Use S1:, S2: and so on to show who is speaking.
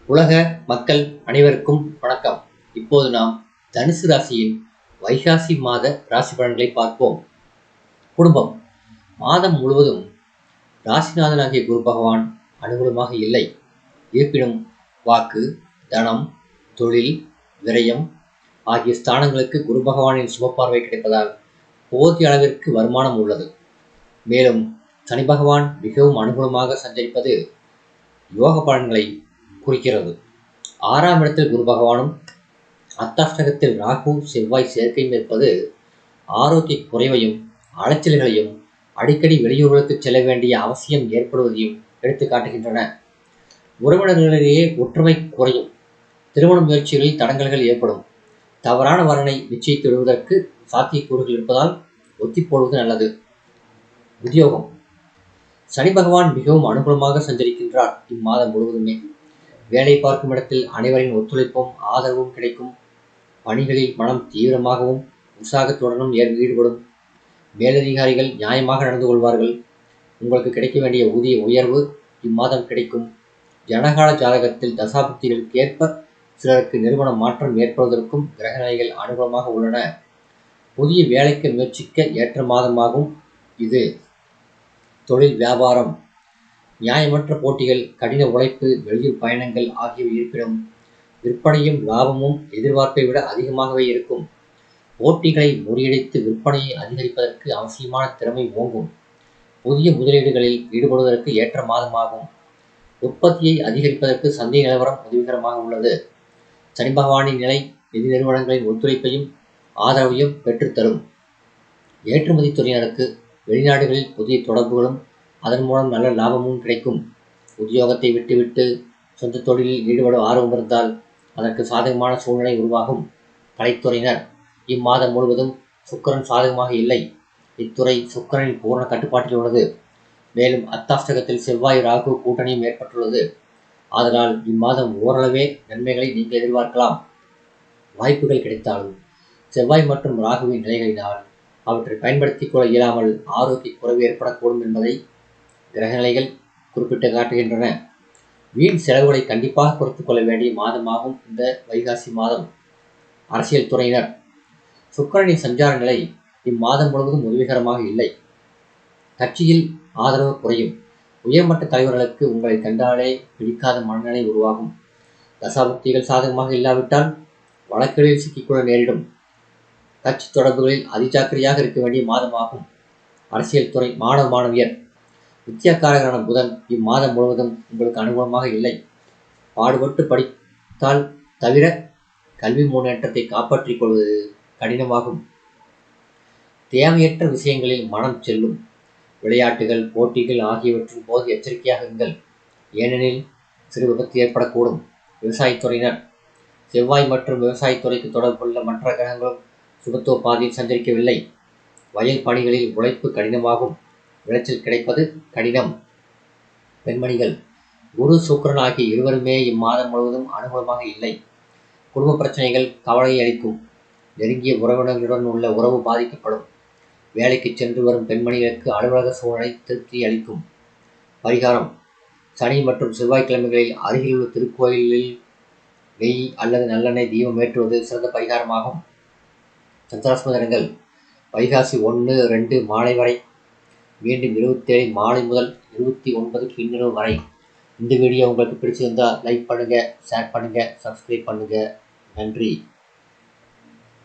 S1: உலக மக்கள் அனைவருக்கும் வணக்கம். இப்போது நாம் தனுசு ராசியின் வைகாசி மாத ராசி பலன்களை பார்ப்போம். குடும்பம். மாதம் முழுவதும் ராசிநாதனாகிய குரு பகவான் அனுகூலமாக இல்லை. இருப்பினும் வாக்கு, தனம், தொழில், விரயம் ஆகிய ஸ்தானங்களுக்கு குரு பகவானின் சுபப்பார்வை கிடைப்பதால் போதிய அளவிற்கு வருமானம் உள்ளது. மேலும் சனி பகவான் மிகவும் அனுகூலமாக சஞ்சரிப்பது யோக பலன்களை குறிக்கிறது. 6ஆம் இடத்தில் குரு பகவானும் அர்த்தாஷ்டகத்தில் ராகு செவ்வாய் சேர்க்கையும் இருப்பது ஆரோக்கிய குறைவையும் அலைச்சல்களையும் அடிக்கடி வெளியூர்களுக்கு செல்ல வேண்டிய அவசியம் ஏற்படுவதையும் எடுத்து காட்டுகின்றன. உறவினர்களிடையே ஒற்றுமை குறையும். திருமண முயற்சிகளில் தடங்கல்கள் ஏற்படும். தவறான வரனை நிச்சயித்து விடுவதற்கு சாத்தியக்கூறுகள் இருப்பதால் ஒத்தி போடுவது நல்லது. உத்தியோகம். சனி பகவான் மிகவும் அனுகூலமாக சஞ்சரிக்கின்றார். இம்மாதம் முழுவதுமே வேலை பார்க்கும் இடத்தில் அனைவரின் ஒத்துழைப்பும் ஆதரவும் கிடைக்கும். பணிகளில் மனம் தீவிரமாகவும் உற்சாகத்துடனும் ஈடுபடும். மேலதிகாரிகள் நியாயமாக நடந்து கொள்வார்கள். உங்களுக்கு கிடைக்க வேண்டிய ஊதிய உயர்வு இம்மாதம் கிடைக்கும். ஜனகால ஜாதகத்தில் தசாபுக்திகளுக்கு ஏற்ப சிலருக்கு நிறுவன மாற்றம் ஏற்படுவதற்கும் கிரகநிலைகள் அனுகூலமாக உள்ளன. புதிய வேலைக்கு முயற்சிக்க ஏற்ற மாதமாகும் இது. தொழில் வியாபாரம். நியாயமற்ற போட்டிகள், கடின உழைப்பு, வெளியூர் பயணங்கள் ஆகியவை இருப்பினும் விற்பனையும் லாபமும் எதிர்பார்ப்பை விட அதிகமாகவே இருக்கும். போட்டிகளை முறியடித்து விற்பனையை அதிகரிப்பதற்கு அவசியமான திறமை ஓங்கும். புதிய முதலீடுகளில் ஈடுபடுவதற்கு ஏற்ற மாதமாகும். உற்பத்தியை அதிகரிப்பதற்கு சந்தை நிலவரம் உதவிகரமாக உள்ளது. சனி பகவானின் நிலை நிதி நிறுவனங்களின் ஒத்துழைப்பையும் ஆதரவையும் பெற்றுத்தரும். ஏற்றுமதி துறையினருக்கு வெளிநாடுகளில் புதிய தொடர்புகளும் அதன் மூலம் நல்ல லாபமும் கிடைக்கும். உத்தியோகத்தை விட்டுவிட்டு சொந்த தொழிலில் ஈடுபட ஆர்வம் இருந்தால் அதற்கு சாதகமான சூழ்நிலை உருவாகும். கலைத்துறையினர். இம்மாதம் முழுவதும் சுக்கிரன் சாதகமாக இல்லை. இத்துறை சுக்கிரனின் பூர்ண கட்டுப்பாட்டில் உள்ளது. மேலும் அர்த்தாஷ்டகத்தில் செவ்வாய் ராகு கூட்டணியும் ஏற்பட்டுள்ளது. ஆதலால் இம்மாதம் ஓரளவே நன்மைகளை நீங்கள் எதிர்பார்க்கலாம். வாய்ப்புகள் கிடைத்தாலும் செவ்வாய் மற்றும் ராகுவின் நிலைகளினால் அவற்றை பயன்படுத்திக் கொள்ள இயலாமல் ஆரோக்கிய குறைவு ஏற்படக்கூடும் என்பதை கிரகநிலைகள் குறிப்பிட்டு காட்டுகின்றன. வீண் செலவுகளை கண்டிப்பாக குறைத்துக் கொள்ள வேண்டிய மாதமாகும் இந்த வைகாசி மாதம். அரசியல் துறையினர். சுக்கிரனின் சஞ்சார நிலை இம்மாதம் முழுவதும் உதவிகரமாக இல்லை. கட்சியில் ஆதரவு குறையும். உயர்மட்ட தலைவர்களுக்கு உங்களை கண்டாலே பிடிக்காத மனநிலை உருவாகும். தசாபுக்திகள் சாதகமாக இல்லாவிட்டால் வழக்குகளில் சிக்கிக்கொள்ள நேரிடும். கட்சி தொடர்புகளில் அதிஜாக்கிரதையாக இருக்க வேண்டிய மாதமாகும். அரசியல் துறை. மாணவ மாணவியர். வித்தியாக்காரகரான புதன் இம்மாதம் முழுவதும் உங்களுக்கு அனுகூலமாக இல்லை. பாடுபட்டு படித்தால் தவிர கல்வி முன்னேற்றத்தை காப்பாற்றிக் கொள்வது கடினமாகும். தேவையற்ற விஷயங்களில் மனம் செல்லும். விளையாட்டுகள், போட்டிகள் ஆகியவற்றின் போது எச்சரிக்கையாக இருங்கள். ஏனெனில் சிறு விபத்து ஏற்படக்கூடும். விவசாயத்துறையினர். செவ்வாய் மற்றும் விவசாயத்துறைக்கு தொடர்புள்ள மற்ற கிரகங்களும் சுபத்துவ பாதையில் சஞ்சரிக்கவில்லை. வயல் பணிகளில் உழைப்பு கடினமாகும். விளைச்சல் கிடைப்பது கடினம். பெண்மணிகள். குரு சுக்கிரன் ஆகிய இருவருமே இம்மாதம் முழுவதும் அனுகூலமாக இல்லை. குடும்ப பிரச்சனைகள் கவலையை அளிக்கும். நெருங்கிய உறவினர்களுடன் உள்ள உறவு பாதிக்கப்படும். வேலைக்கு சென்று வரும் பெண்மணிகளுக்கு அலுவலக சூழ்நிலை திருப்தி அளிக்கும். பரிகாரம். சனி மற்றும் செவ்வாய்க்கிழமைகளில் அருகில் உள்ள திருக்கோயிலில் நெய் அல்லது நல்லெண்ணெய் தீபம் ஏற்றுவது சிறந்த பரிகாரமாகும். சந்திராஷ்டம தினங்கள் வைகாசி 1, 2 மாலை வரை, மீண்டும் 27 மாலை முதல் 29 பின்னிரவு வரை. இந்த வீடியோ உங்களுக்கு பிடிச்சிருந்தால் லைக் பண்ணுங்க, ஷேர் பண்ணுங்க, சப்ஸ்கிரைப் பண்ணுங்க. நன்றி.